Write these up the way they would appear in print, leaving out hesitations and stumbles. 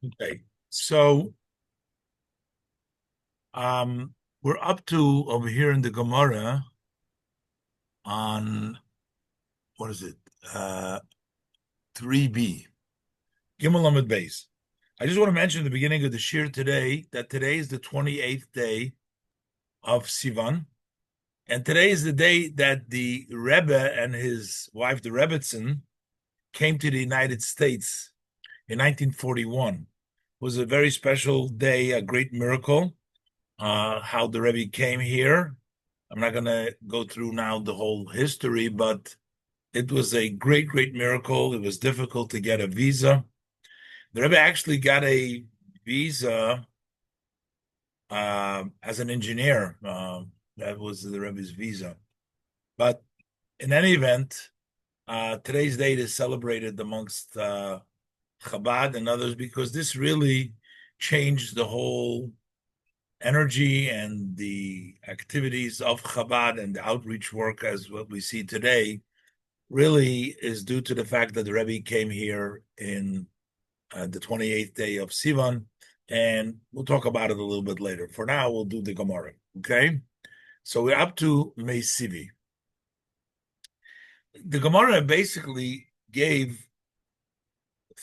Okay, so we're up to over here in the Gemara on what is it? 3b. Gimel Amud Beis. I just want to mention at the beginning of the shir today that today is the 28th day of Sivan, and today is the day that the Rebbe and his wife, the Rebbetzin, came to the United States in 1941. It was a very special day, a great miracle. How the Rebbe came here. I'm not going to go through now the whole history, but it was a great, great miracle. It was difficult to get a visa. The Rebbe actually got a visa as an engineer. That was the Rebbe's visa. But in any event, today's date is celebrated amongst Chabad and others because this really changed the whole energy and the activities of Chabad and the outreach work as what we see today really is due to the fact that the Rebbe came here in the 28th day of Sivan, and we'll talk about it a little bit later. For now, we'll do the Gemara, okay? So we're up to Meisivi. The Gemara basically gave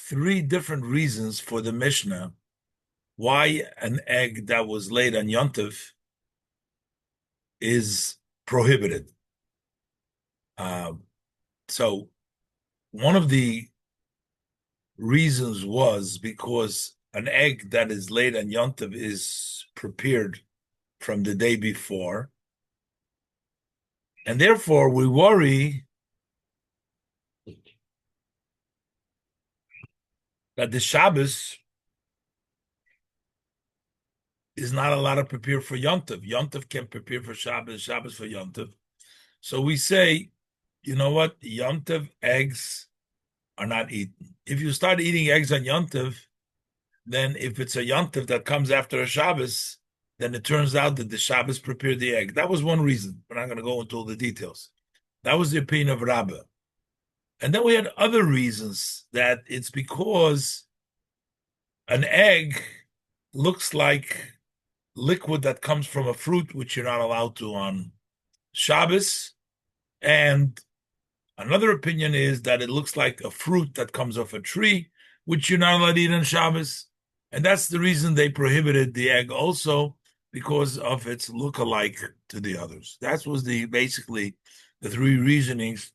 three different reasons for the Mishnah why an egg that was laid on Yontif is prohibited. So one of the reasons was because an egg that is laid on Yontif is prepared from the day before, and therefore we worry that the Shabbos is not allowed to prepare for Yontif. Yontif can prepare for Shabbos, Shabbos for Yontif. So we say, you know what? Yontif eggs are not eaten. If you start eating eggs on Yontif, then if it's a Yontif that comes after a Shabbos, then it turns out that the Shabbos prepared the egg. That was one reason. We're not going to go into all the details. That was the opinion of Rabbah. And then we had other reasons that it's because an egg looks like liquid that comes from a fruit, which you're not allowed to on Shabbos. And another opinion is that it looks like a fruit that comes off a tree, which you're not allowed to eat on Shabbos. And that's the reason they prohibited the egg also, because of its look-alike to the others. That was basically the three reasonings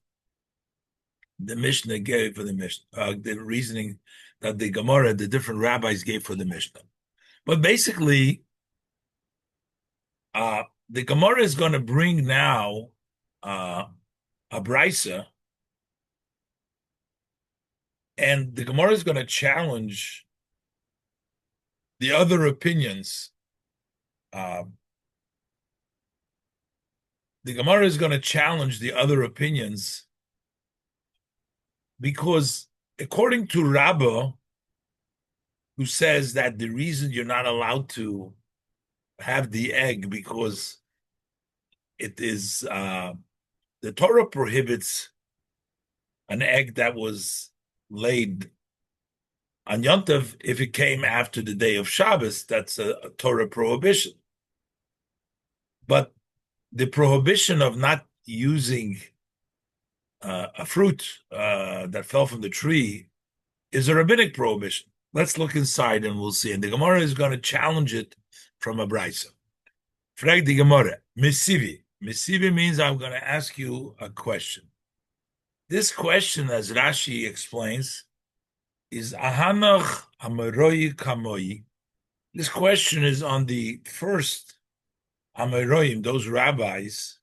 the Mishnah gave for the Mishnah, the reasoning that the Gemara, the different rabbis gave for the Mishnah. But basically, the Gemara is going to bring now a Beitzah, and the Gemara is going to challenge the other opinions. The Gemara is going to challenge the other opinions because according to Rabbah, who says that the reason you're not allowed to have the egg because it is the Torah prohibits an egg that was laid on Yontif if it came after the day of Shabbos. That's a Torah prohibition. But the prohibition of not using a fruit that fell from the tree is a rabbinic prohibition. Let's look inside and we'll see. And the Gemara is going to challenge it from a Beitzah. Frag the Gemara, Mesivi. Mesivi means I'm going to ask you a question. This question, as Rashi explains, is Ahanach Amaroi Kamoi. This question is on the first Amaroim, those rabbis,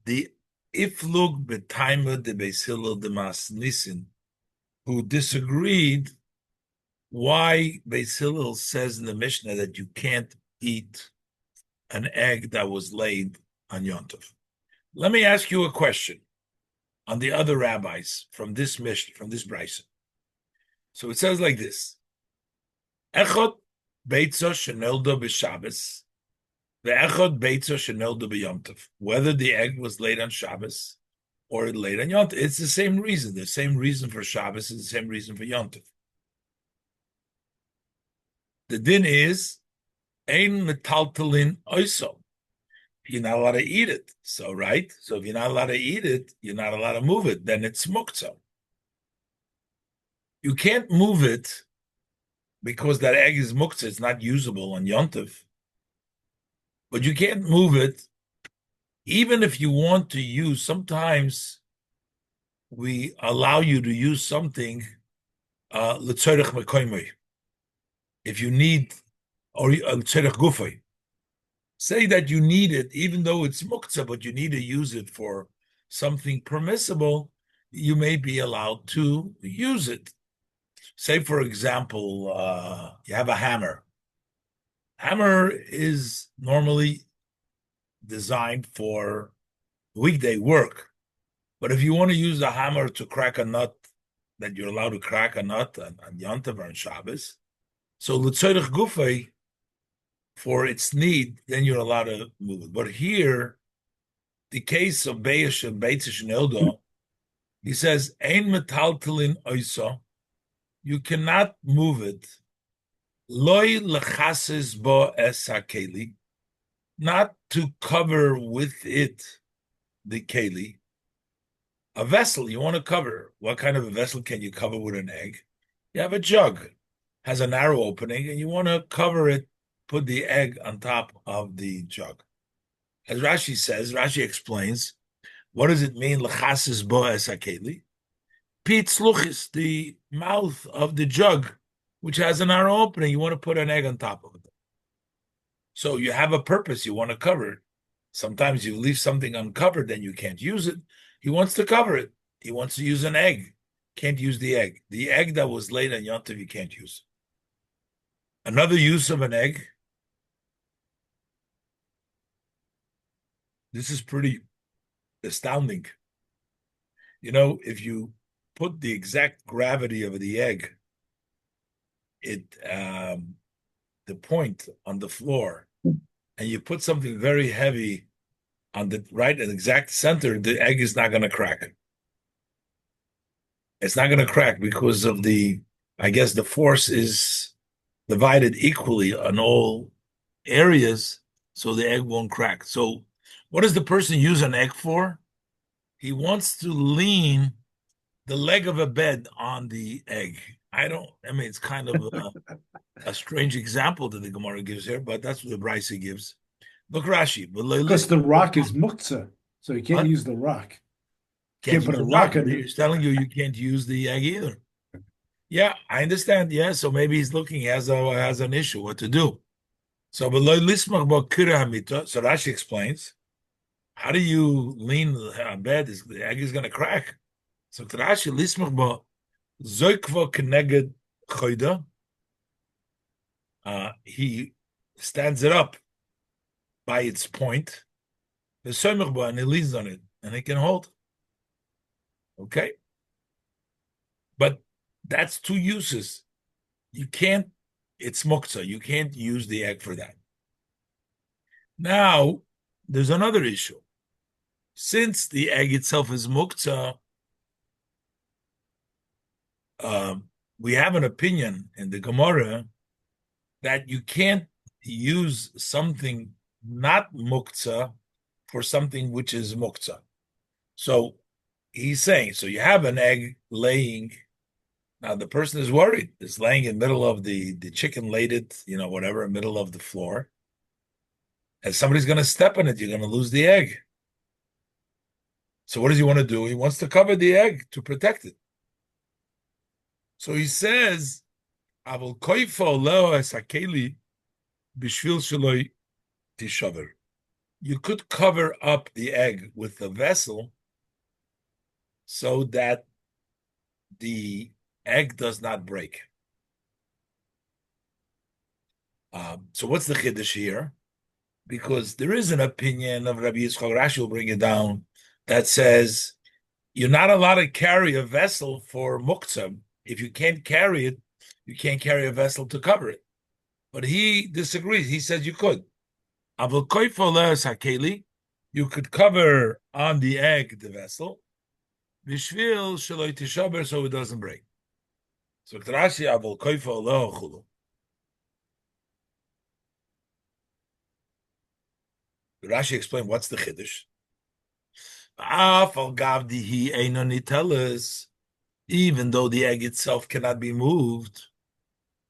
the Iflug Betaima de Beis Hillel de Mas Nisin, who disagreed why Beis Hillel says in the Mishnah that you can't eat an egg that was laid on Yontif. Let me ask you a question on the other rabbis from this Mishnah, from this Beitzah. So it says like this: Echot Beitzah shenolda b'Shabbos, ve'echot Beitzah shenolda b'Yontif. Whether the egg was laid on Shabbos or it laid on Yontif, it's the same reason. The same reason for Shabbos is the same reason for Yontif. The din is ein metaltalin oiso. You're not allowed to eat it. So, right? So if you're not allowed to eat it, you're not allowed to move it. Then it's muktzah. You can't move it because that egg is muktzah. It's not usable on yontif. But you can't move it even if you want to use. Sometimes we allow you to use something l'tzorech mekoymei. If you need, or l'tzorech gufay. Say that you need it, even though it's muktzah, but you need to use it for something permissible, you may be allowed to use it. Say, for example, you have a hammer. Hammer is normally designed for weekday work. But if you want to use the hammer to crack a nut, that you're allowed to crack a nut on Yom Tov or on Shabbos, so l'tzorech gufay, for its need, then you're allowed to move it. But here, the case of Beitzah and Beitzah, he says, "Ein metaltalin oisa." You cannot move it. Loi lechases bo es hakeli, not to cover with it the keli. A vessel you want to cover. What kind of a vessel can you cover with an egg? You have a jug, has a narrow opening, and you want to cover it. Put the egg on top of the jug. As Rashi says, Rashi explains, what does it mean? Lechasis bo es hakeli. Pitz luchis, the mouth of the jug, which has a narrow opening. You want to put an egg on top of it. So you have a purpose. You want to cover it. Sometimes you leave something uncovered, then you can't use it. He wants to cover it. He wants to use an egg. Can't use the egg. The egg that was laid on Yom Tov, you can't use. Another use of an egg. This is pretty astounding. You know, if you put the exact gravity of the egg, the point on the floor, and you put something very heavy on the right and exact center, the egg is not going to crack. It's not going to crack because of I guess the force is divided equally on all areas, so the egg won't crack. So what does the person use an egg for? He wants to lean the leg of a bed on the egg. I mean, it's kind of a strange example that the Gemara gives here, but that's what the Beitzah gives. Look, Rashi. Because the rock is muktzah, so you can't use the rock. Can't put a rock in it. He's telling you can't use the egg either. Yeah, I understand. Yeah, so maybe he's looking, he has an issue, what to do. So Rashi explains, how do you lean on bed? The egg is going to crack. So Rashi lismach ba zoikva keneged choida. He stands it up by its point, and he leans on it, and it can hold. Okay, but that's two uses. You can't. It's muktzah. You can't use the egg for that. Now, there's another issue. Since the egg itself is muktzah, we have an opinion in the Gemara that you can't use something not muktzah for something which is muktzah. So he's saying, so you have an egg laying. Now the person is worried. It's laying in the middle of the chicken laid it, whatever, in the middle of the floor. And somebody's going to step on it. You're going to lose the egg. So what does he want to do? He wants to cover the egg to protect it. So he says, "Avol koifo leo esakeli bishvil sheloi tishaver." You could cover up the egg with the vessel so that the egg does not break. So what's the chiddush here? Because there is an opinion of Rabbi Yitzchak, Rashi will bring it down, that says you're not allowed to carry a vessel for muktzah. If you can't carry it, you can't carry a vessel to cover it. But he disagrees. He says you could. You could cover on the egg the vessel, so it doesn't break. So Rashi avol koifo leo chulu. Rashi explained what's the chiddush. Afal gavdihi einonitelis, even though the egg itself cannot be moved,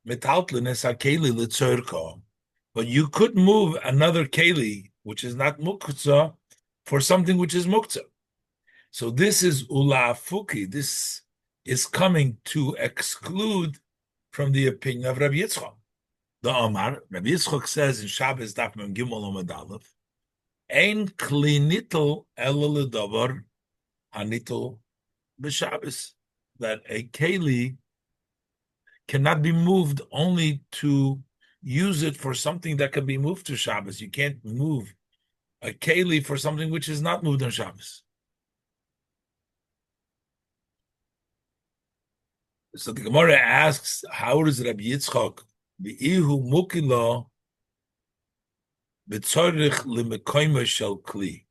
metaltlines hakeli litzorko, but you could move another keli, which is not muktzah, for something which is muktzah. So this is ula fuki. This is coming to exclude from the opinion of Rabbi Yitzchak. The Omar, Rabbi Yitzchak says in Shabbos Daf Mem Gimel Amud Aleph, Ein kli nitel ela ledavar hanitel b'Shabbos, that a keli cannot be moved only to use it for something that can be moved to Shabbos. You can't move a keli for something which is not moved on Shabbos. So the Gemara asks, how does Rabbi Yitzchak v'ihu mukilo b'tzorich l'mekoyma shel kli?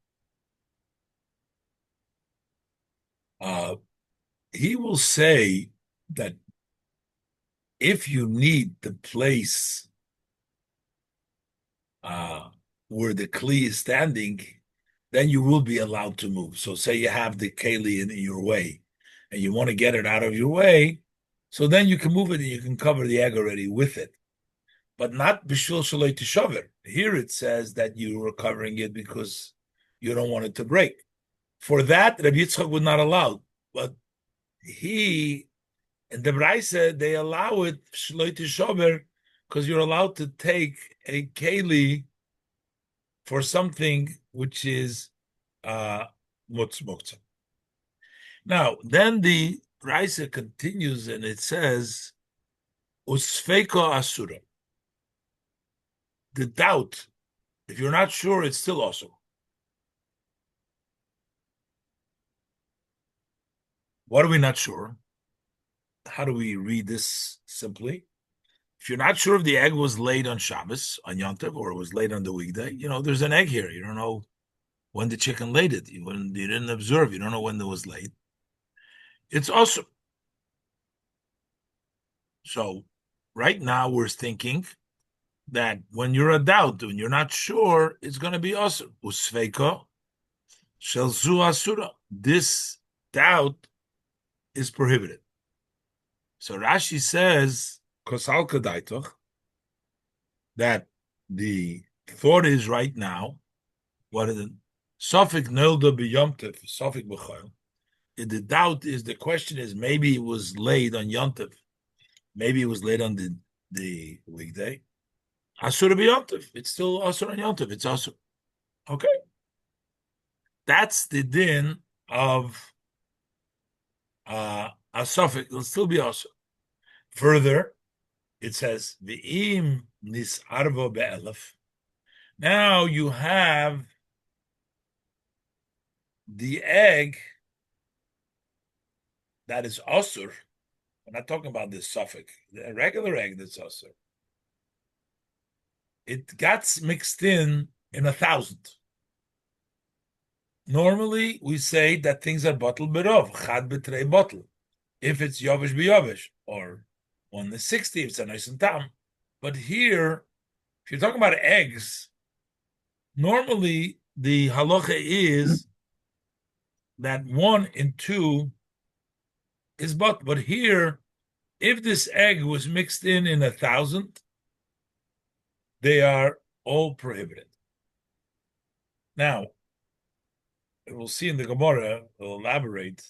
He will say that if you need the place where the kli is standing, then you will be allowed to move. So say you have the keli in your way and you want to get it out of your way, so then you can move it and you can cover the egg already with it. But not b'shul shaloi tishaver. Here it says that you are covering it because you don't want it to break. For that, Rabbi Yitzchak would not allow. But in the Beitzah, they allow it shaloi tishaver because you're allowed to take a keli for something which is muktzah. Now, then the Beitzah continues and it says, usfeiko asura. The doubt, if you're not sure, it's still also. What are we not sure? How do we read this simply? If you're not sure if the egg was laid on Shabbos, on Yom Tov, or it was laid on the weekday, there's an egg here. You don't know when the chicken laid it. You didn't observe. You don't know when it was laid. It's awesome. So right now we're thinking that when you're a doubt, when you're not sure, it's going to be awesome. Usveiko shel zu asura. This doubt is prohibited. So Rashi says, kosal kadaitoch, that the thought is right now, what is it? Sofik nolda b'yomtev, sofik b'chol. The doubt is, the question is, maybe it was laid on Yontev. Maybe it was laid on the weekday. Asur b'yontev. It's still asur on Yontev. It's asur. Okay. That's the din of a sofik. It'll still be asur. Further, it says, v'im nis arvo be'elef. Now you have the egg that is asur. We're not talking about this suffix. The regular egg that's asur. It gets mixed in 1,000. Normally, we say that things are bottle berov, chad betrei bottle. If it's yovish b'yovish, or 1/60, if it's a nice and tam. But here, if you're talking about eggs, normally the halacha is that 1 and 2 is bottle. But here, if this egg was mixed in 1,000, they are all prohibited. Now, we'll see in the Gemara, we'll elaborate,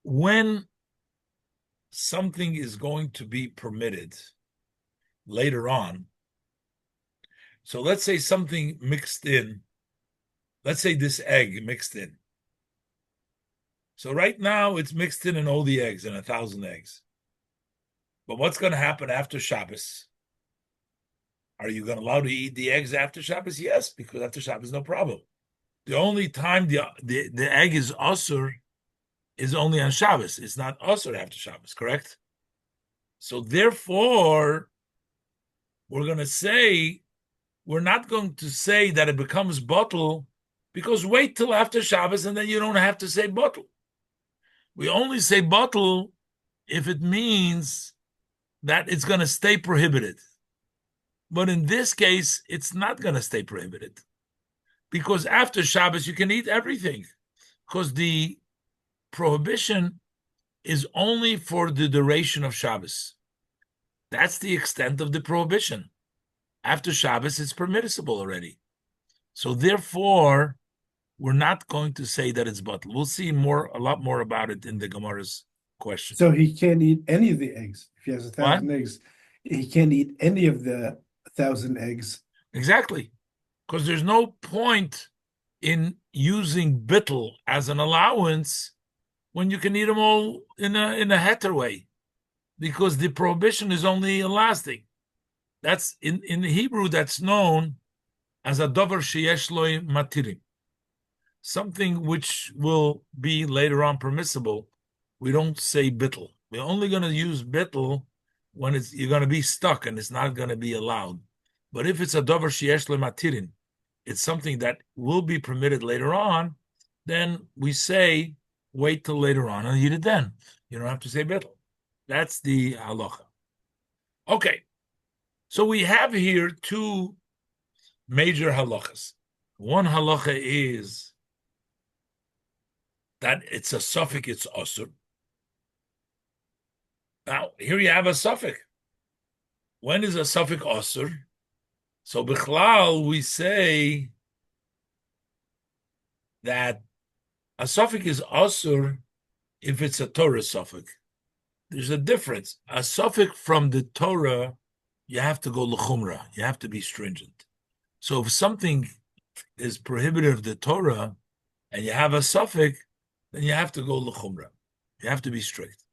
when something is going to be permitted later on. So let's say something mixed in, let's say this egg mixed in. So right now it's mixed in all the eggs, 1,000 eggs. But what's going to happen after Shabbos? Are you going to allow to eat the eggs after Shabbos? Yes, because after Shabbos, no problem. The only time the egg is asur is only on Shabbos. It's not asur after Shabbos, correct? So therefore, we're not going to say that it becomes bottle, because wait till after Shabbos and then you don't have to say bottle. We only say bottle if it means that it's going to stay prohibited. But in this case, it's not going to stay prohibited. Because after Shabbos, you can eat everything. Because the prohibition is only for the duration of Shabbos. That's the extent of the prohibition. After Shabbos, it's permissible already. So therefore, we're not going to say that it's bottled. We'll see a lot more about it in the Gemara's question. So he can't eat any of the eggs. If he has 1,000 What? eggs, he can't eat any of the 1,000 eggs. Exactly. Because there's no point in using bittel as an allowance when you can eat them all in a heter way, because the prohibition is only elastic. That's in Hebrew, that's known as a davar sheyesh lo matirim, something which will be later on permissible. We don't say bittel. We're only going to use bittel when you're going to be stuck and it's not going to be allowed. But if it's a davar sheyesh lo matirim, it's something that will be permitted later on, then we say wait till later on and eat it then. You don't have to say bittel. That's the halacha. Okay, so we have here two major halachas. One halacha is that it's a suffix, it's osur. Now, here you have a suffix. When is a suffix osur? So bichlal, we say that a suffix is osur if it's a Torah suffix. There's a difference. A suffix from the Torah, you have to go l'chumra. You have to be stringent. So if something is prohibited of the Torah and you have a suffix, then you have to go l'chumra. You have to be strict.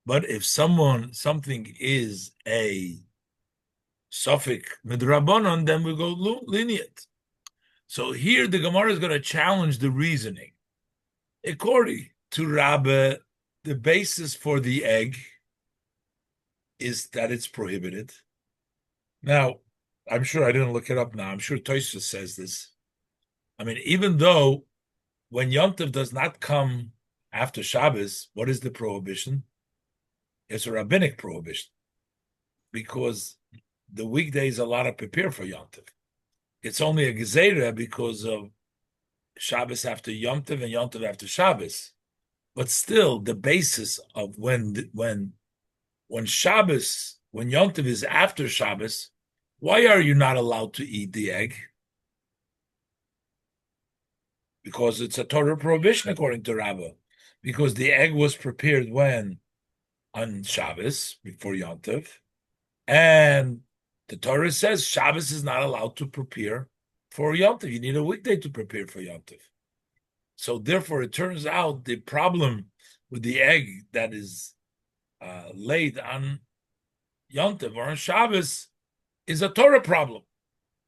But if something is a suffix midrabanon, then we go lenient. So here the Gemara is going to challenge the reasoning. According to Rabbi, the basis for the egg is that it's prohibited. Now, I'm sure I didn't look it up now. I'm sure Tosfos says this. I mean, even though when Yom Tov does not come after Shabbos, what is the prohibition? It's a rabbinic prohibition because the weekdays are not prepared for Yom Tov. It's only a gezerah because of Shabbos after Yom Tov and Yom Tov after Shabbos. But still, the basis of when Shabbos, when Yom Tov is after Shabbos, why are you not allowed to eat the egg? Because it's a Torah prohibition according to Rabbah. Because the egg was prepared when? On Shabbos, before Yom Tov. And the Torah says Shabbos is not allowed to prepare for Yom Tov. You need a weekday to prepare for Yom Tov. So therefore, it turns out the problem with the egg that is laid on Yom Tov or on Shabbos is a Torah problem.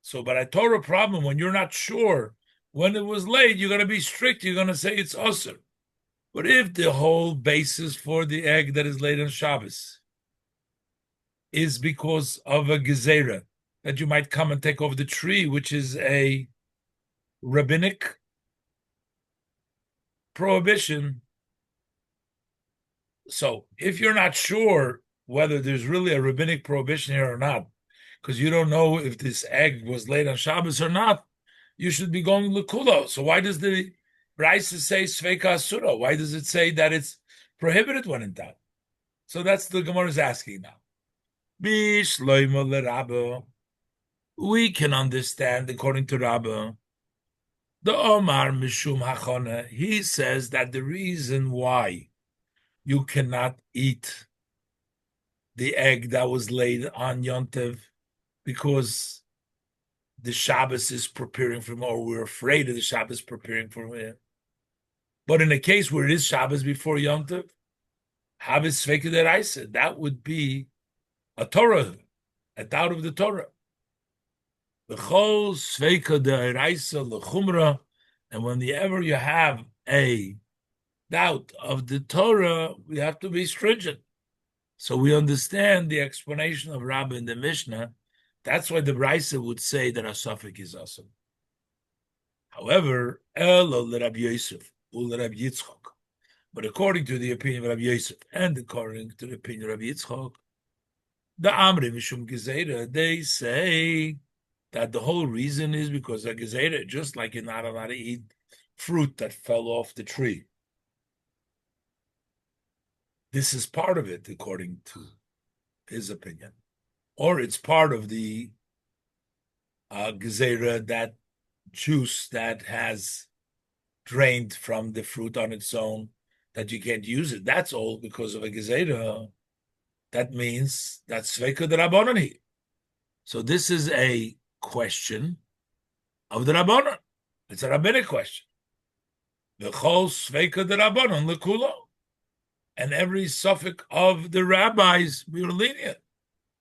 So, but a Torah problem, when you're not sure when it was laid, you're going to be strict. You're going to say it's osur. But if the whole basis for the egg that is laid on Shabbos is because of a gezerah, that you might come and take over the tree, which is a rabbinic prohibition. So if you're not sure whether there's really a rabbinic prohibition here or not, because you don't know if this egg was laid on Shabbos or not, you should be going l'kulo. So why does the Beitzah say sveika asura? Why does it say that it's prohibited when in doubt? So that's the Gemara is asking now. We can understand, according to Rabbi, the Omar Mishum Hachona, he says that the reason why you cannot eat the egg that was laid on Yom Tov because the Shabbos is preparing for him, or we're afraid of the Shabbos preparing for him. But in a case where it is Shabbos before Yom Tov, Shabbos Sveika Deraisa, that would be a Torah, a doubt of the Torah. The Chol Sveika Deraisa L'Chumra, and whenever you have a doubt of the Torah, we have to be stringent. So we understand the explanation of Rabbi in the Mishnah. That's why the Beitzah would say that a suffix is awesome. However, Elo l'Rabbi Yosef u'Rabbi Yitzchok. But according to the opinion of Rabbi Yosef and according to the opinion of Rabbi Yitzchok, The Amri Mishum Gezeda, they say that the whole reason is because a Gezeda, just like you're not allowed to eat fruit that fell off the tree. This is part of it, according to his opinion. Or it's part of the Gezeda, that juice that has drained from the fruit on its own, that you can't use it. That's all because of a Gezeda. That means that's Sveika de Rabbanon. So this is a question of the Rabbanon. It's a rabbinic question. V'chol Sveika de Rabbanon lekulo. And every suffix of the rabbis, we are lenient.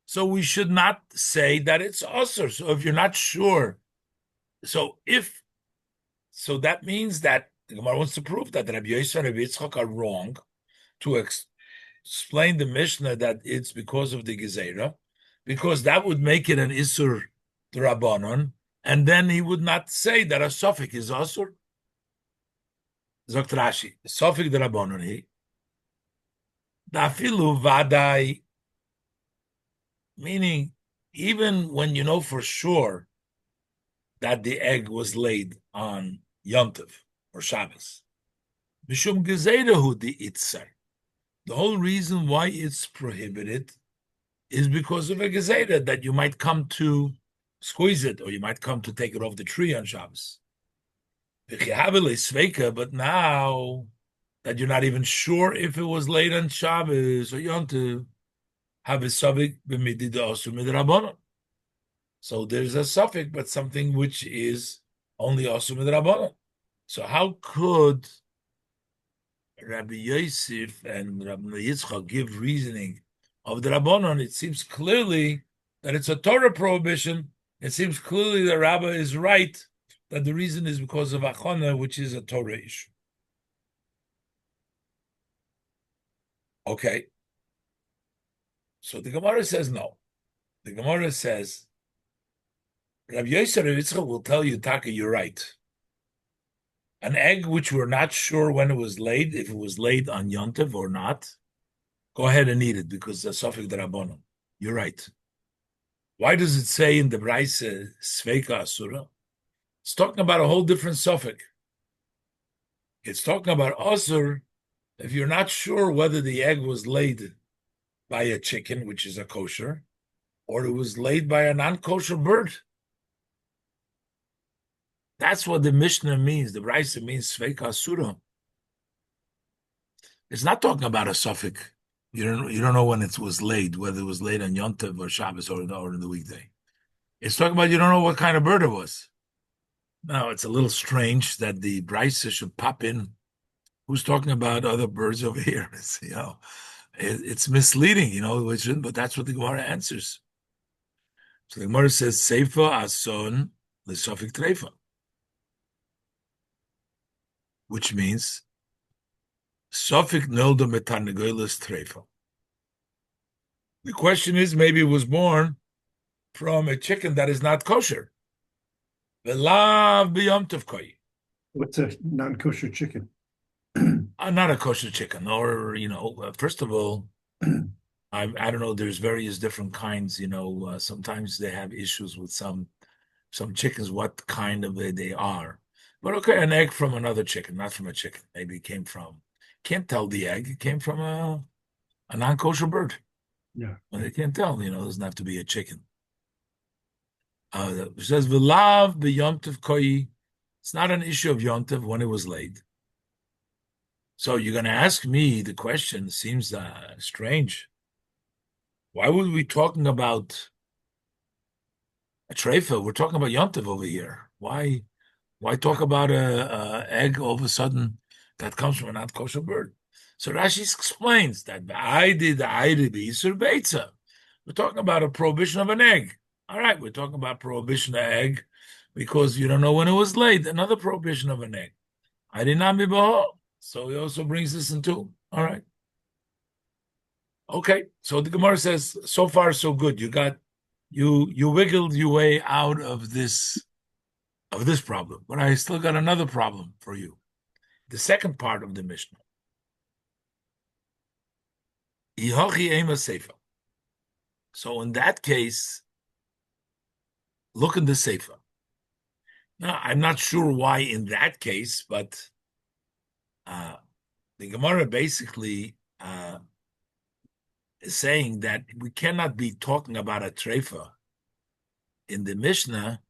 So we should not say that it's usher. So if you're not sure, so that means that the Gemara wants to prove that Rabbi Yosef and Rabbi Yitzchak are wrong to explain the Mishnah that it's because of the Gezerah, because that would make it an Isur D'Rabbanon, and then he would not say that a suffix is Asur. Zokt Rashi, suffix D'Rabbanon he. Dafilu Vadai, meaning even when you know for sure that the egg was laid on Yom Tov or Shabbos. Mishum Gezerahu the Itzer. The whole reason why it's prohibited is because of a Gezerah, that you might come to squeeze it, or you might come to take it off the tree on Shabbos. But now that you're not even sure if it was laid on Shabbos or Yom Tov, so there's a suffix, but something which is only Asur Midrabanan. So how could Rabbi Yosef and Rabbi Yitzchak give reasoning of the Rabbanon? It seems clearly that it's a Torah prohibition. It seems clearly the Rabbi is right, that the reason is because of Achana, which is a Torah issue. Okay. So the Gemara says no. The Gemara says, Rabbi Yosef and Rabbi Yitzchak will tell you, Taka, you're right. An egg which we're not sure when it was laid, if it was laid on Yom Tov or not, go ahead and eat it because the Safik D'Rabbanan. You're right. Why does it say in the Beitzah Sveika Asura? It's talking about a whole different suffix. It's talking about Asur if you're not sure whether the egg was laid by a chicken, which is a kosher, or it was laid by a non-kosher bird. That's what the Mishnah means. The Beitzah means Sveika Asura. It's not talking about a suffix. You don't know when it was laid, whether it was laid on Yom Tov or Shabbos or in the weekday. It's talking about you don't know what kind of bird it was. Now, it's a little strange that the Beitzah should pop in. Who's talking about other birds over here? It's, it's misleading, but that's what the Gemara answers. So the Gemara says, Seifa Ason L'Sofik Treifa, which means Sofik Nolda Metarnegoilis Treifa. The question is, maybe it was born from a chicken that is not kosher. V'lav b'yom tov koi. What's a non-kosher chicken? Not a kosher chicken, or first of all, I don't know. There's various different kinds. Sometimes they have issues with some chickens, what kind of they are. But okay, an egg from another chicken, not from a chicken. Maybe it came from. Can't tell the egg. It came from a non-kosher bird. Yeah, but they can't tell. It doesn't have to be a chicken. It says v'lav b'yom tov koi. It's not an issue of Yom Tov when it was laid. So you're going to ask me the question, seems strange. Why would we be talking about a treifa? We're talking about Yom Tov over here. Why talk about a egg all of a sudden that comes from a not kosher bird? So Rashi explains that Beitzah. We're talking about a prohibition of an egg. All right, we're talking about prohibition of egg because you don't know when it was laid. Another prohibition of an egg. I did not be behold. So he also brings this into. All right. Okay. So the Gemara says, so far so good. You wiggled your way out of this problem, but I still got another problem for you. The second part of the Mishnah. Ihochi ema seifa. So in that case, look in the Sefer. Now, I'm not sure why in that case, but the Gemara basically is saying that we cannot be talking about a treifa in the Mishnah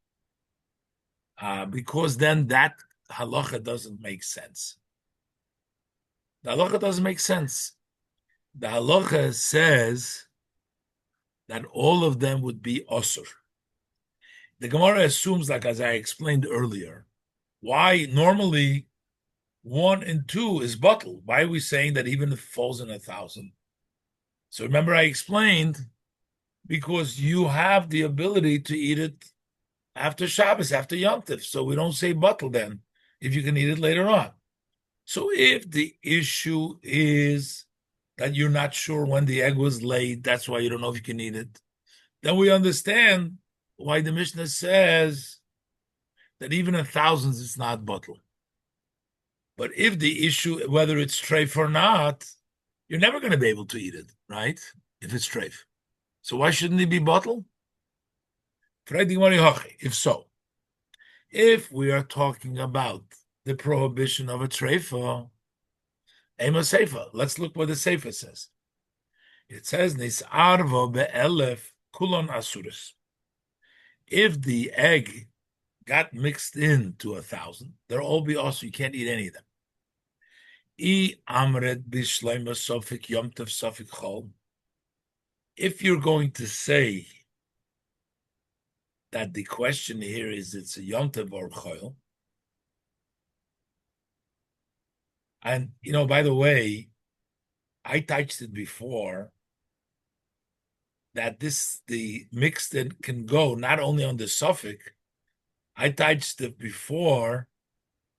because then that halacha doesn't make sense. The halacha doesn't make sense. The halacha says that all of them would be osur. The Gemara assumes, like as I explained earlier, why normally 1 and 2 is bottle. Why are we saying that even if it falls in 1,000? So remember I explained, because you have the ability to eat it after Shabbos, after Yom Tov. So we don't say bottle then, if you can eat it later on. So if the issue is that you're not sure when the egg was laid, that's why you don't know if you can eat it, then we understand why the Mishnah says that even in thousands it's not bottle. But if the issue, whether it's treif or not, you're never going to be able to eat it, right? If it's treif. So why shouldn't it be bottle? If so, if we are talking about the prohibition of a treifa, ema seifa, let's look what the seifa says. It says, Nis'arvo be'elef kulon asuris. If the egg got mixed into 1,000, they'll all be also, you can't eat any of them. If you're going to say that the question here is it's a Yom Tov or Chol, and by the way, I touched it before that the mixed in can go not only on the suffix. I touched it before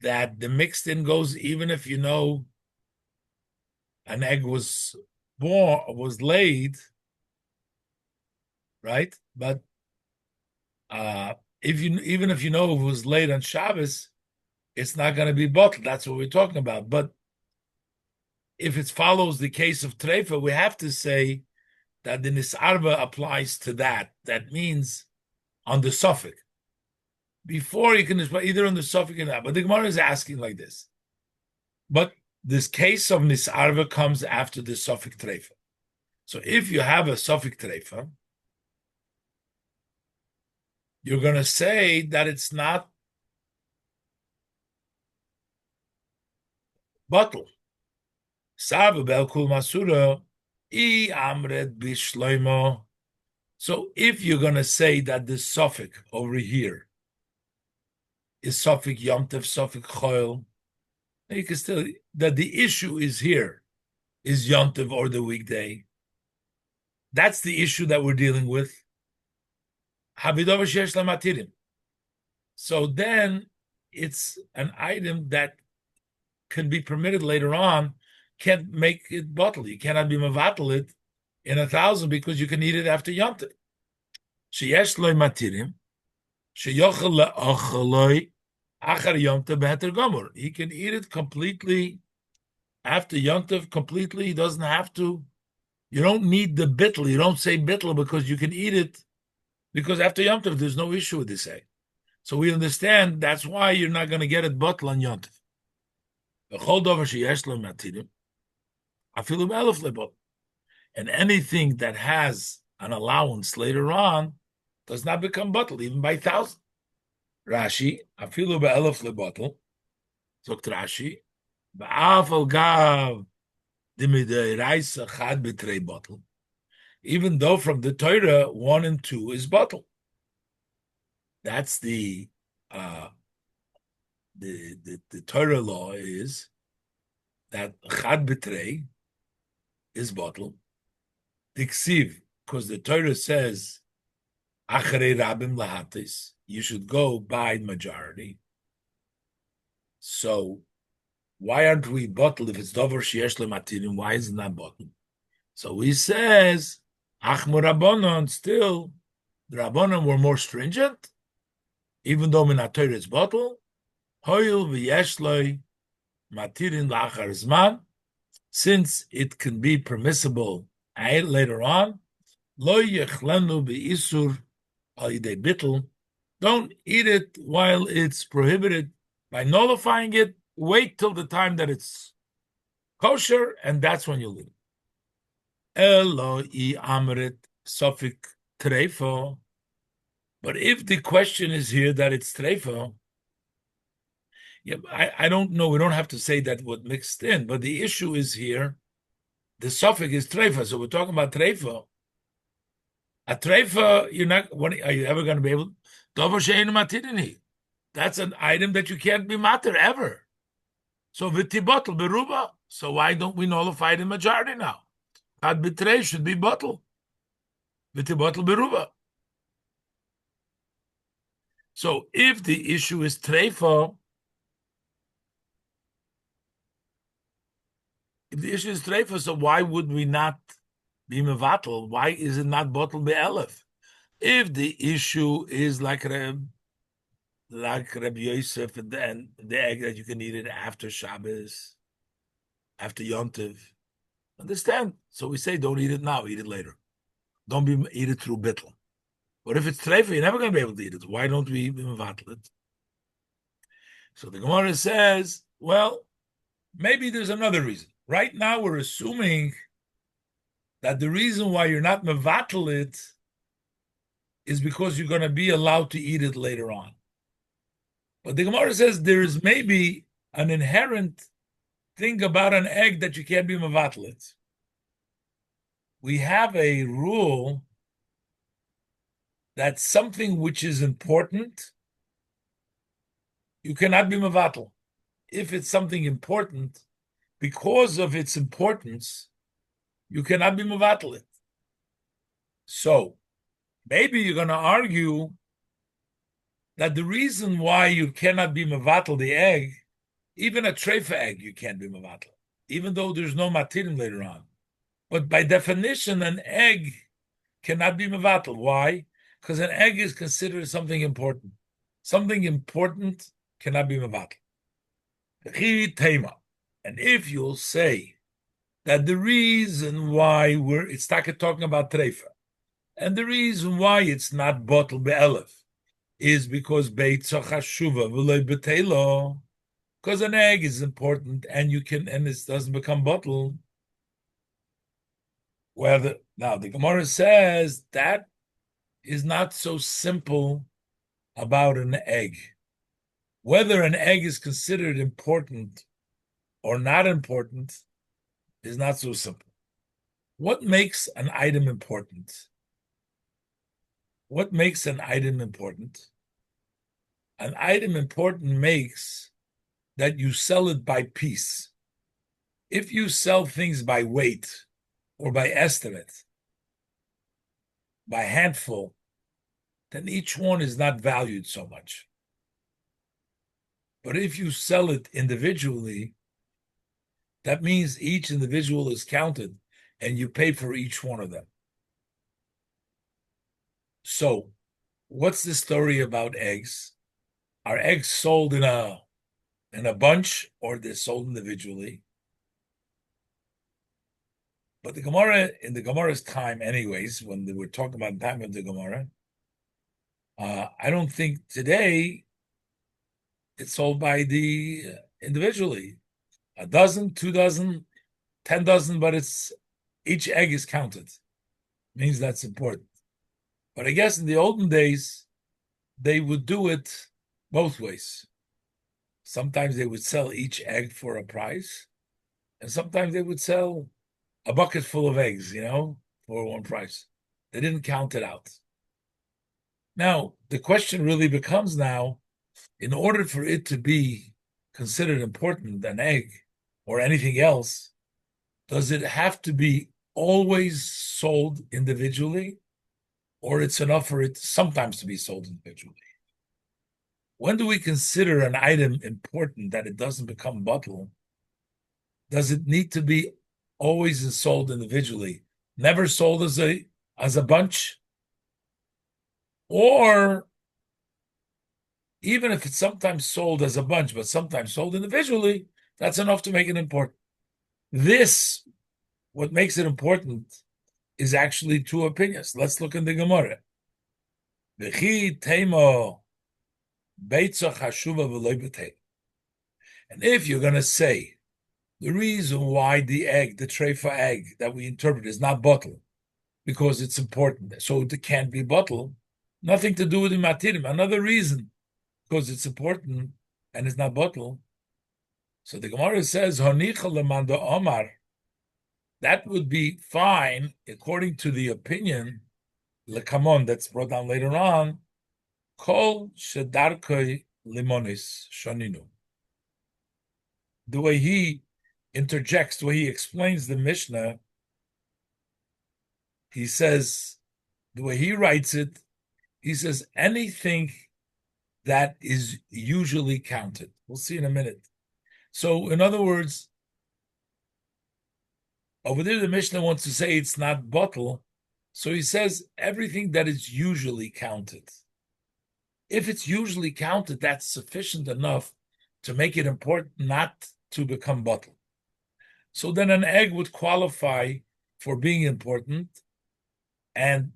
that the mixed in goes even if an egg was laid, right? But even if it was laid on Shabbos, it's not going to be bottled. That's what we're talking about. But if it follows the case of treifa, we have to say that the nisarva applies to that. That means on the suffix. Before you can either on the suffix or not. But the Gemara is asking like this. But this case of nisarva comes after the suffix treifa. So if you have a suffix treifa, you're going to say that it's not bottle. So if you're going to say that the suffix over here is suffix Yom Tov, suffix Chol, you can still, that the issue is here, is Yom Tov or the weekday. That's the issue that we're dealing with. So then it's an item that can be permitted later on, can't make it bottle. You cannot be mevatel it in 1,000 because you can eat it after Yom Tov. Sheyesh loy matirim, sheyochel le'ocheloi achar Yom Tov beheter gomor. He can eat it completely after Yom Tov, completely. He doesn't have to. You don't need the bittel. You don't say bittel because you can eat it because after Yom Tov, there's no issue with this egg. So we understand that's why you're not going to get it bottle on Yom Tov. And anything that has an allowance later on does not become bottle, even by 1,000. Rashi, afilu be'elef lebottle, zokt Rashi, ba'afal gav d'mideiraisa chad b'trei bottle. Even though from the Torah 1 and 2 is bottle. That's the Torah law is that chad b'trei is bottle. Diksiv, because the Torah says acharei rabim lahatis, you should go by majority. So why aren't we bottle if it's dover sheyesh lematirim? Why is it not bottle? So he says achmur rabbanon. Still, the rabbanon were more stringent, even though min Torah is bottle. Hoyil v'yesh loy matirin la'achar zman, since it can be permissible later on, Lo yechlenu be'isur al yidei bittul. Don't eat it while it's prohibited. By nullifying it, wait till the time that it's kosher, and that's when you'll eat it. Elo I amrit sofik treifo. But if the question is here that it's treifo, yeah, I don't know. We don't have to say that what mixed in, but the issue is here. The suffix is treifa, so we're talking about treifa. A treifa, you're not. What are you ever going to be able? That's an item that you can't be matter ever. So v'tibotel beruba. So why don't we nullify the majority now? Ad bitrei should be bottle. V'tibotel beruba. So if the issue is treifa, so why would we not be mevatel? Why is it not bottle be'elef? If the issue is like Rabbi Yosef and the egg that you can eat it after Shabbos, after Yom Tov, understand? So we say don't eat it now, eat it later. Don't eat it through bittul. But if it's treifa, you're never going to be able to eat it. Why don't we mevatel it? So the Gemara says, well, maybe there's another reason. Right now we're assuming that the reason why you're not mevatel it is because you're going to be allowed to eat it later on. But the Gemara says there is maybe an inherent thing about an egg that you can't be mevatel it. We have a rule that something which is important, you cannot be mevatel. If it's something important, because of its importance, you cannot be mevatel it. So maybe you're going to argue that the reason why you cannot be mevatel the egg, even a treifa egg, you can't be mevatel, even though there's no matirim later on. But by definition, an egg cannot be mevatel. Why? Because an egg is considered something important. Something important cannot be mevatel. And if you'll say that the reason why it's talking about treifa, and the reason why it's not bottle be'elef is because Beitzah chashuva v'loy b'teilo, because an egg is important and it doesn't become bottle. Now the Gemara says that is not so simple about an egg. Whether an egg is considered important or not important is not so simple. What makes an item important? What makes an item important? An item important makes that you sell it by piece. If you sell things by weight or by estimate, by handful, then each one is not valued so much. But if you sell it individually, that means each individual is counted and you pay for each one of them. So, what's the story about eggs? Are eggs sold in a bunch or they're sold individually? But the Gemara, in the Gemara's time anyways, when they were talking about the time of the Gemara, I don't think today it's sold by the individually. A dozen, 2 dozen, 10 dozen, but each egg is counted. Means that's important. But I guess in the olden days, they would do it both ways. Sometimes they would sell each egg for a price, and sometimes they would sell a bucket full of eggs, for one price. They didn't count it out. Now, the question really becomes now, in order for it to be considered important, an egg or anything else, does it have to be always sold individually, or it's enough for it sometimes to be sold individually? When do we consider an item important that it doesn't become bottle? Does it need to be always sold individually, never sold as a bunch? Or even if it's sometimes sold as a bunch, but sometimes sold individually, that's enough to make it important. What makes it important is actually two opinions. Let's look in the Gemara. V'chi teimo Beitzah chashuva v'loy b'teil. And if you're going to say the reason why the egg, the treifa egg that we interpret is not bottle, because it's important, so it can't be bottle, nothing to do with the matirim. Another reason, because it's important and it's not bottle. So the Gemara says, Honicha lemanda omar, that would be fine according to the opinion, lekamon, that's brought down later on, kol shedarkoi limonis shoninu. The way he interjects, the way he explains the Mishnah, he says, the way he writes it, he says anything that is usually counted. We'll see in a minute. So, in other words, over there the Mishnah wants to say it's not bottle, so he says everything that is usually counted. If it's usually counted, that's sufficient enough to make it important not to become bottle. So then an egg would qualify for being important and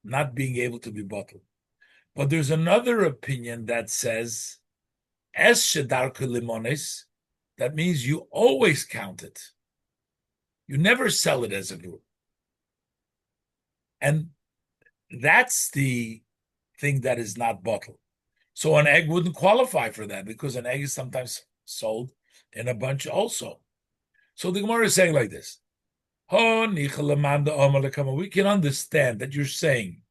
not being able to be bottled. But there's another opinion that says, es shedarka limones, that means you always count it. You never sell it as a group. And that's the thing that is not bottled. So an egg wouldn't qualify for that because an egg is sometimes sold in a bunch also. So the Gemara is saying like this. We can understand that you're saying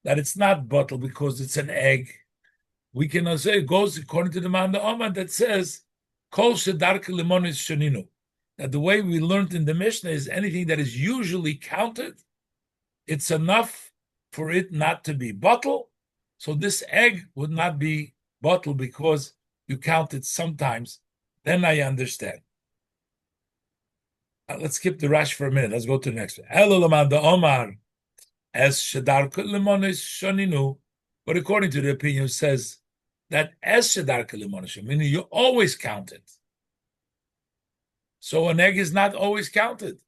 that it's not bottled because it's an egg. We can say it goes according to the Manda Omar that says, Kol shedarka limonis shaninu. That the way we learned in the Mishnah is anything that is usually counted, it's enough for it not to be bottled. So this egg would not be bottled because you count it sometimes. Then I understand. Let's skip the Rash for a minute. Let's go to the next one. Omar as shedarka limonis shaninu. But according to the opinion, it says that as shedarka limonis, meaning you always count it. So an egg is not always counted.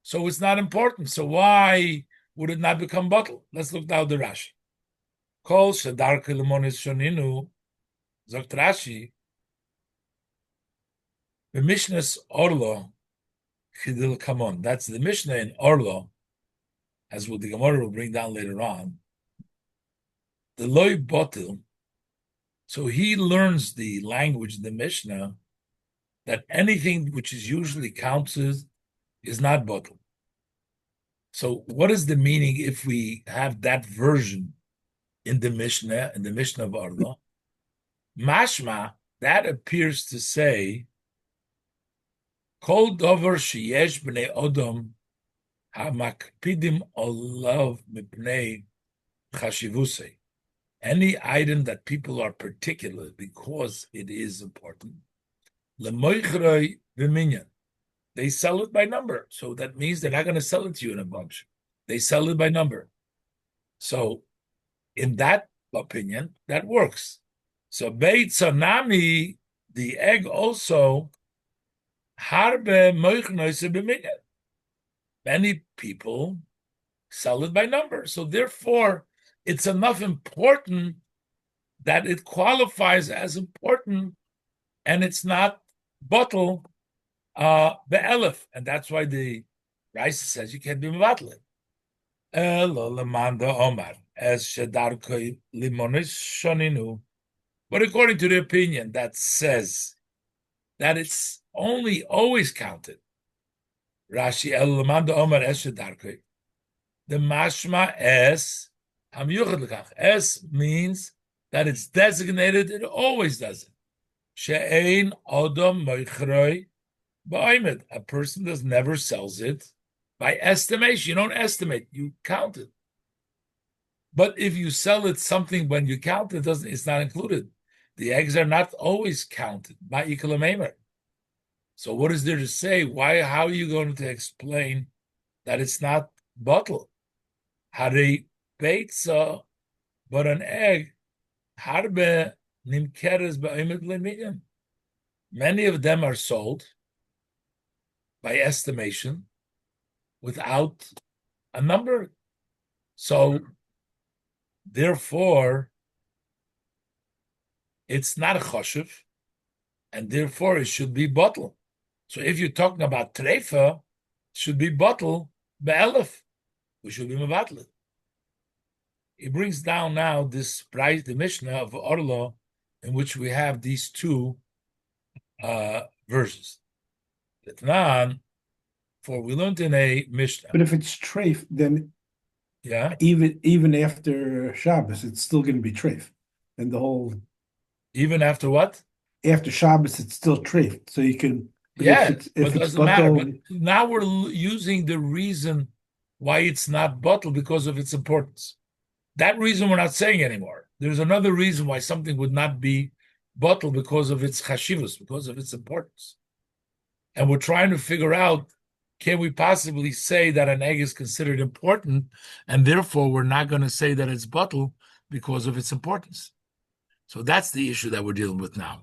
So it's not important. So why would it not become bottled? Let's look down the Rashi. Kol shedarka limonis shaninu, sagt Rashi, the Mishnah's Orlo, Chidil Kamon. That's the Mishnah in Orlo, as what the Gemara will bring down later on. The loy botil. So he learns the language, the Mishnah, that anything which is usually counted is not bottle. So what is the meaning if we have that version in the Mishnah of Orlo? Mashma, that appears to say, Kol dover sheyesh b'nei odom hamakpidim olav mipnei chashivusei. Any item that people are particular because it is important. Lemoichroi v'minyan. They sell it by number. So that means they're not going to sell it to you in a bunch. They sell it by number. So in that opinion, that works. So Beitzah nami, the egg also, harbe moichnoise b'minyan. Many people sell it by number. So therefore, it's enough important that it qualifies as important and it's not bottle be'elef. And that's why the Rice says you can't be mevatlin. Elo lemanda omar as shedarkoi limonis shoninu. But according to the opinion that says that it's only always counted, Rashi elo lemanda omar es shedarkoi. The mashma es hamyuchad lekach. Es means that it's designated, it always does it. She'ein odom moichroi ba'omed. A person does never sells it by estimation. You don't estimate, you count it. But if you sell it something when you count it, it's not included. The eggs are not always counted by ikalamemer. So what is there to say? How are you going to explain that it's not bottle? Hari Beitzah, but an egg, harbe nimkeres ba'omed le'minyan. Many of them are sold by estimation without a number. So therefore, it's not a choshev, and therefore it should be bottle. So if you're talking about treifa, it should be bottle be'elef. We should be mevatlet. He brings down now this price, the Mishnah of Orlo, in which we have these two versions. Letnan, for we learned in a Mishnah. But if it's treif, then Yeah, even after Shabbos, it's still going to be treif. And the whole even after what? after Shabbos, it's still treif. So you can. But Yeah, if but it it's doesn't matter. But bottled, now we're using the reason why it's not bottled because of its importance. That reason we're not saying anymore. There's another reason why something would not be bottled because of its chashivus, because of its importance. And we're trying to figure out, can we possibly say that an egg is considered important, and therefore we're not going to say that it's bottled because of its importance? So that's the issue that we're dealing with now.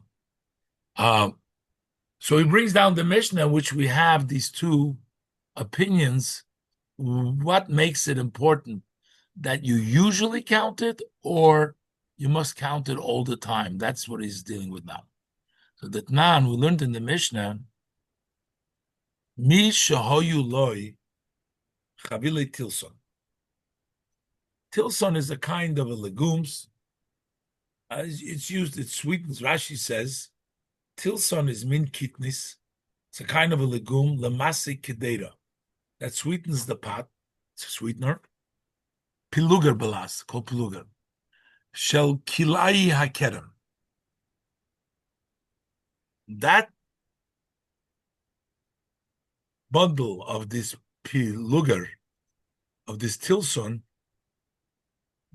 So he brings down the Mishnah, which we have these two opinions. What makes it important? That you usually count it, or you must count it all the time? That's what he's dealing with now. So that Nan, we learned in the Mishnah, Mi shahoyu loy chavile tilson. Tilson is a kind of a legumes. It's used, it sweetens. Rashi says, tilson is min kitnis. It's a kind of a legume, lamasi kedera, that sweetens the pot. It's a sweetener. Pilugar balas, called pilugar. Shel kilai hakerem. That bundle of this pilugar, of this tilson,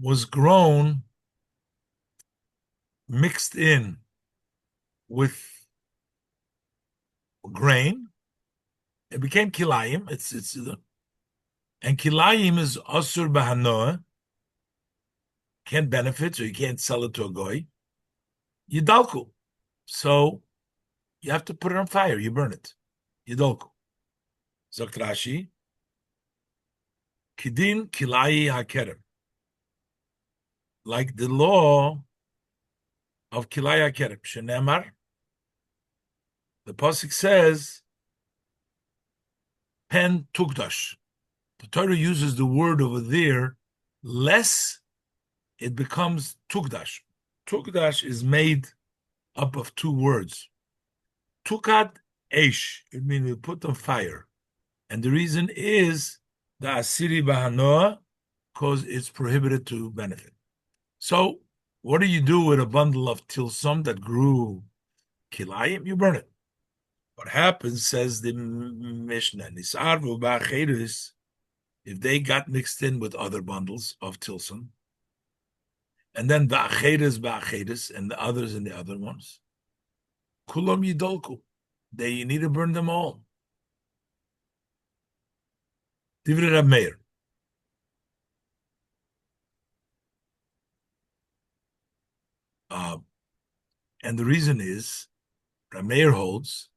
was grown, mixed in with grain. It became kilayim. And kilayim is asur bahanoah. Can't benefit, so you can't sell it to a goy. Yidalku. So you have to put it on fire. You burn it. Yidalku. Zok Rashi. Kidin kilayi hakerem. Like the law of kilayi hakerem. Shenemar. The pasuk says, pen tukdash. The Torah uses the word over there, less it becomes tukdash. Tukdash is made up of two words. Tukad eish, it means we put on fire. And the reason is the asiri bahanoah, because it's prohibited to benefit. So what do you do with a bundle of tilsom that grew kilayim? You burn it. What happens, says the Mishnah, nisarvu ba'acheres, if they got mixed in with other bundles of tilson, and then ba'acheres, and the others and the other ones, kulam yidolku, you need to burn them all. Divrei Rab Meir. And the reason is, Rab Meir holds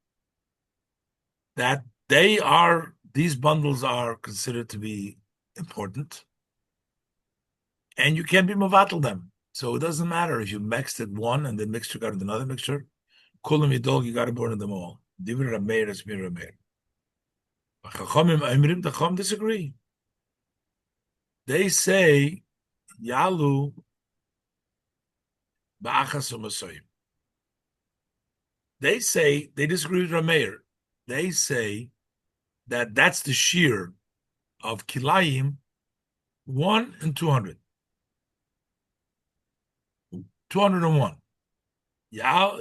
that these bundles are considered to be important, and you can't be mevatel them. So it doesn't matter if you mixed it one and then mixture got another mixture. Kulam yidol, you got to burn them all. Divrei Rab Meir is Rab Meir. The Chacham disagree. They say yalu ba'achas u'masayim. They say they disagree with Rab Meir. They say that that's the shear of kilayim 1 and 200. 201. Yeah,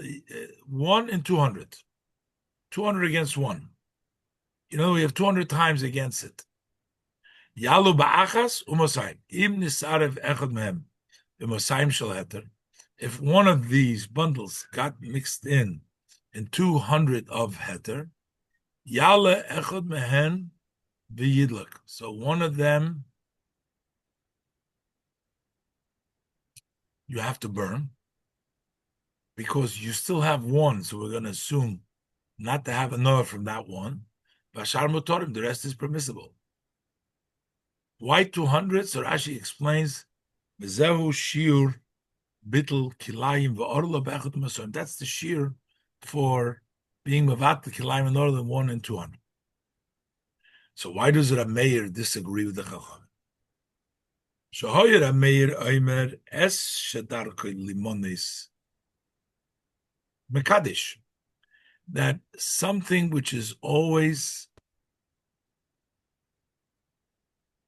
1 and 200. 200 against 1. You know, we have 200 times against it. Yalu ba'achas u'masayim. Im nisarev echad mehem. U'masayim shel heter. If one of these bundles got mixed in 200 of heter, yale echad mehen v'yidlak. So one of them you have to burn because you still have one. So we're going to assume not to have another from that one. Bashar mutorim, the rest is permissible. Why 200? So Rashi explains, V'zehu shiur bittul kilayim v'orla b'echad masoim. That's the shiur for being mevat the kilayim and orla 1 and 200. So why does Rameir disagree with the Chacham? Shahoyer Rameir Omer es shedarkei limonis mekadesh. That something which is always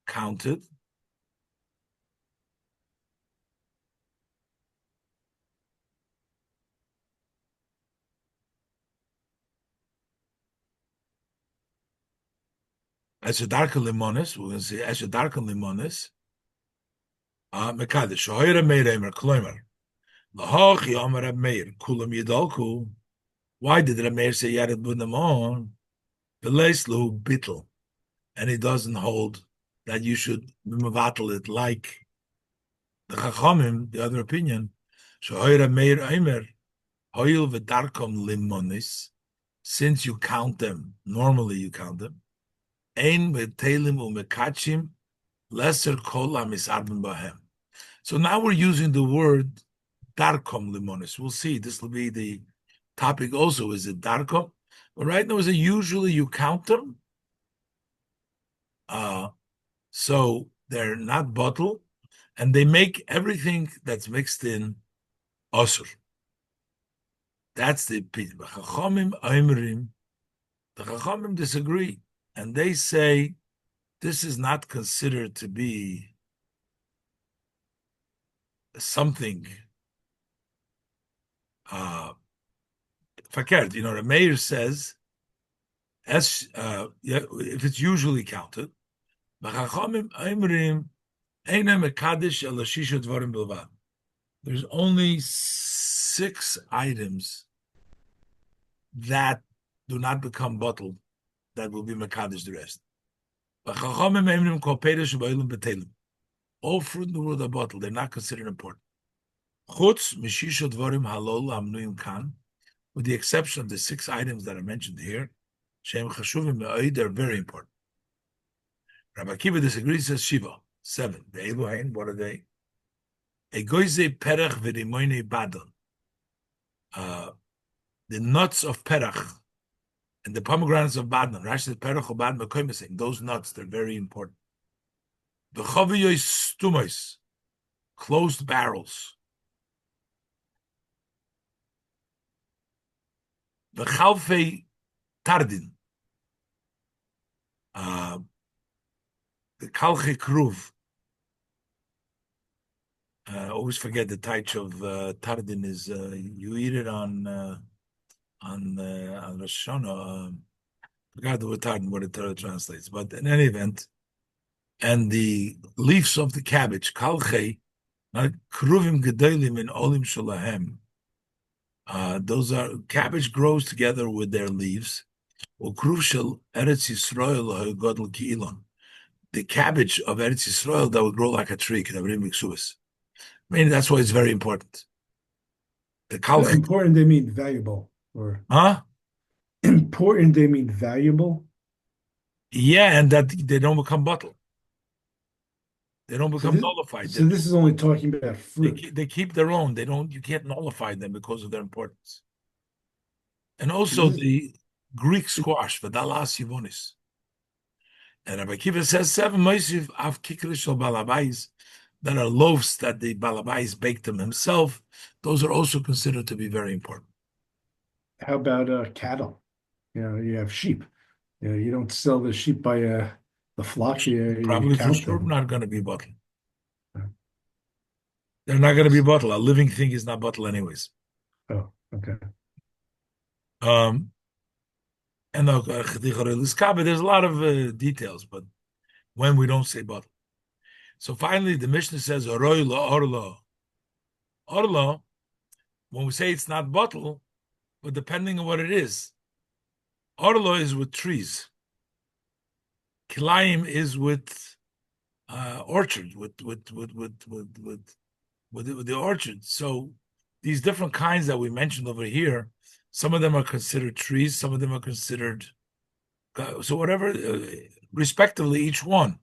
counted as a darker limonis, we're going to say as a darker limonis, mekadesh. Shahoyer Rameir Omer kloimer lahoch yomer Rameir kulam yidalku. Why did Rameir say yared bunamon? V'leislu bittel, and he doesn't hold that you should mevatel it like the Chachamim, the other opinion. Shahoyer Meir Aimer Hoil v'darkom limonis. Since you count them, normally you count them. Ein v'telim u'mekachim lesser kol hamisarben bahem. So now we're using the word darkom limonis. We'll see. This will be the topic also. Is it darkom? But right now, is it usually you count them? So they're not bottle, and they make everything that's mixed in osur. That's the opinion. The Chachamim disagree, and they say this is not considered to be something fakert. You know, the mayor says, if it's usually counted, there's only 6 items that do not become bottled that will be mekadesh the rest. All fruit in the world are bottled. They're not considered important. With the exception of the 6 items that are mentioned here, they're very important. Rabbi Akiva disagrees, says Shiva. 7. The Elohein, what are they? The nuts of perach and the pomegranates of Badnan. Rashi says perach or Badnan mekoimesing. Those nuts, they're very important. The chaviyos stumos, closed barrels. The chalfei tardin, the kalche kruv. Always forget the type of tardin is you eat it on Rosh Hashanah. Forgot the word tardin, what it translates, but in any event, and the leaves of the cabbage, kalche, kruvim gedolim in olim shalahem. Those are cabbage grows together with their leaves. The cabbage of Eretz Yisrael that would grow like a tree. I mean, that's why it's very important. The kalch. Important, they mean valuable, or important, they mean valuable. Yeah, and that they don't become bottled. They don't become nullified. So this is only talking about fruit. They keep their own. They don't. You can't nullify them because of their importance. And also the Greek squash, v'dalas yivonis. And Rabbi Akiva says 7 moisiv av kikrish al balabais, that are loaves that the balabais baked them himself. Those are also considered to be very important. How about cattle? You know, you have sheep. You know, you don't sell the sheep by the flock. Probably for sure not going to be bottled. They're not going to be bottled. A living thing is not bottled anyways. Oh, okay. And there's a lot of details, but when we don't say bottle. So finally, the Mishnah says, Orlo. Orlo, when we say it's not bottle, but depending on what it is. Orlo is with trees. Kilayim is with orchard, with the orchard. So these different kinds that we mentioned over here, some of them are considered trees, some of them are considered, so whatever, respectively, each one.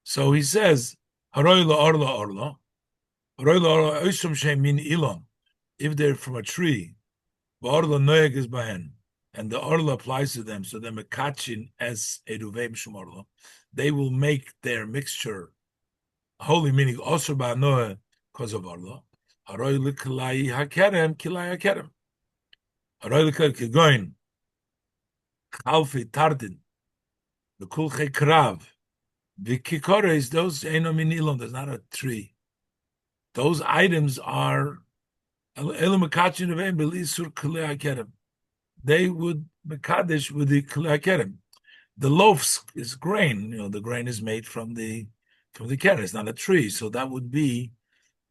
So he says, "Haroy orla orla, haroy orla oishum shemin ilon." If they're from a tree, orla noeg is bahen, and the orla applies to them, so they're mekachin as eruveim shumorla. They will make their mixture holy, meaning also ba'anoeh because of orla. Haroy liklai hakerem kilai hakerem. Haroy liklai kigoin chalfi tardin the kulche krav. The kikores, those enomin ilon, there's not a tree. Those items are they would mekadesh with the kli. The loaves is grain. The grain is made from the keren. It's not a tree, so that would be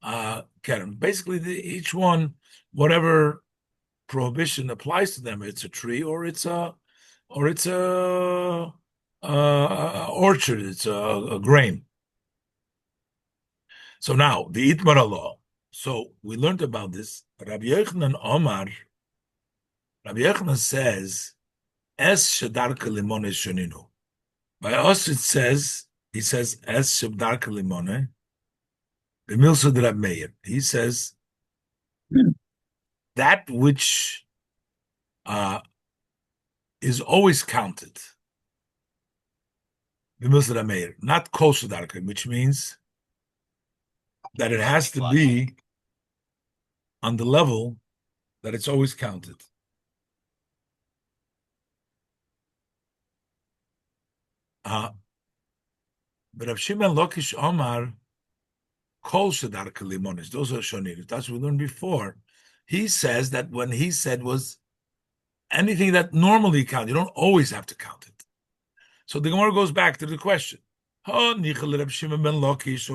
keren. Basically, each one, whatever prohibition applies to them, it's a tree or it's a orchard. It's a grain. So now the Itmara law. So we learned about this. Rabbi Yochanan Omar. Rabbi Yochanan says, "Es shedarka limone shoninu." By us, he says, "Es shedarka limone." B'milsa de Rabbi Meir. He says that which is always counted. B'milsa de Rabbi Meir, not kol shedarka, which means that it has to be on the level that it's always counted. But Rav Shimon Lakish Omar, kol shedarka limonis, those are shonir. That's what we learned before. He says that when he said was anything that normally count, you don't always have to count it. So the Gemara goes back to the question. According to Rav Shimon ben Lakish,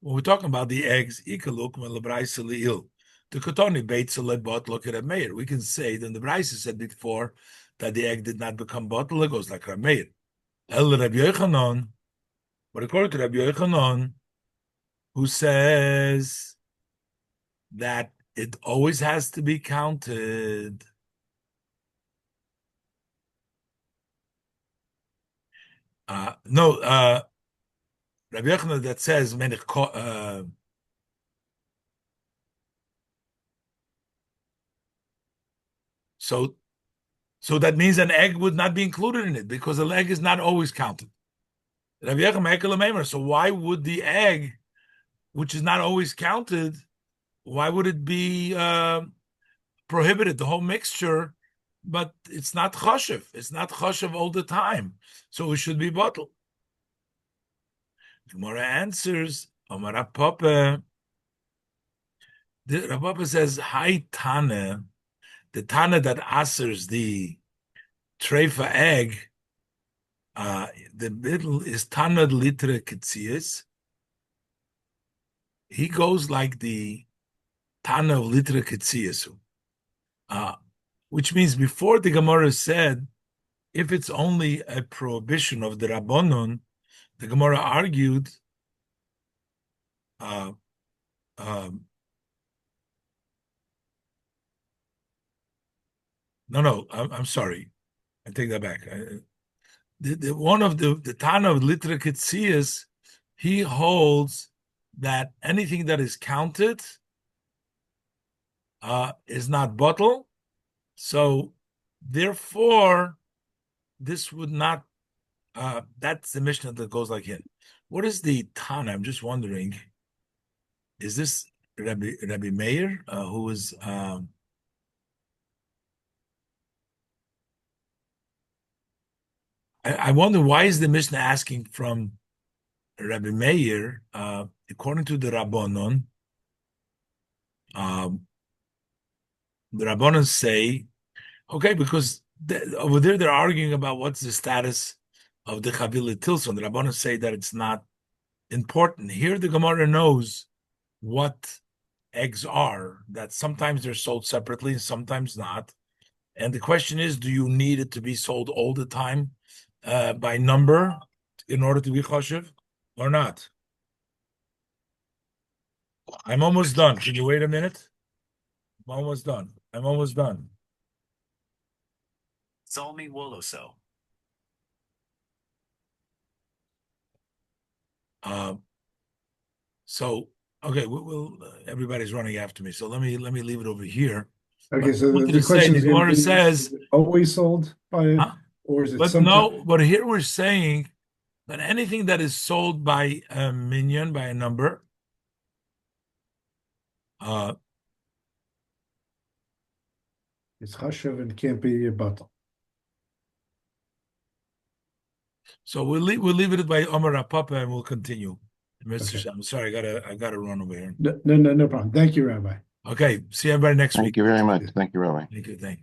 when we're talking about the eggs, the Kotoni Beitzah bot look at Meir. We can say that the Beitzah said before that the egg did not become bottle, it goes like Rav Meir. El Rabbi Yochanan, but according to Rabbi Yochanan, who says that it always has to be counted. Rabbi Yochanan that says so that means an egg would not be included in it because the egg is not always counted. So why would the egg, which is not always counted, why would it be prohibited? The whole mixture, but it's not choshev. It's not choshev all the time, so it should be bottled. Gemara answers, Omar Papa. The Rabbi says, "Hi Tana." The Tana that answers the treifa egg, the middle is Tana litra ketzias. He goes like the Tana of litra ketzias, which means before the Gemara said, if it's only a prohibition of the Rabbanon, the Gemara argued, no, I'm sorry. I take that back. One of the Tana of Litra Ketzias, he holds that anything that is counted is not bottle. So therefore, this would not, that's the Mishnah that goes like it. What is the Tana? I'm just wondering, is this Rabbi Meir, who is... I wonder why is the Mishnah asking from Rabbi Meir, according to the Rabbanon, the Rabbanon say, okay, because over there they're arguing about what's the status of the Chavila Tilson. The Rabbanon say that it's not important. Here the Gemara knows what eggs are, that sometimes they're sold separately and sometimes not. And the question is, do you need it to be sold all the time by number in order to be choshev or not? I'm almost done. Can you wait a minute? I'm almost done. Salmi Wolosow. So okay, everybody's running after me. So let me leave it over here. Okay, But I so wanted the to say question the is going to Gemara be, says, is it always sold by, huh? or is it But sometimes? no, but here we're saying that anything that is sold by a minion, by a number, It's chashav and can't be a bottle. so we'll leave it by Omar Papa and we'll continue. Okay. I'm sorry, I gotta run over here. No problem. Thank you, Rabbi. Okay, see everybody next Thank week. you very much. Thank you, Rabbi. Thank you.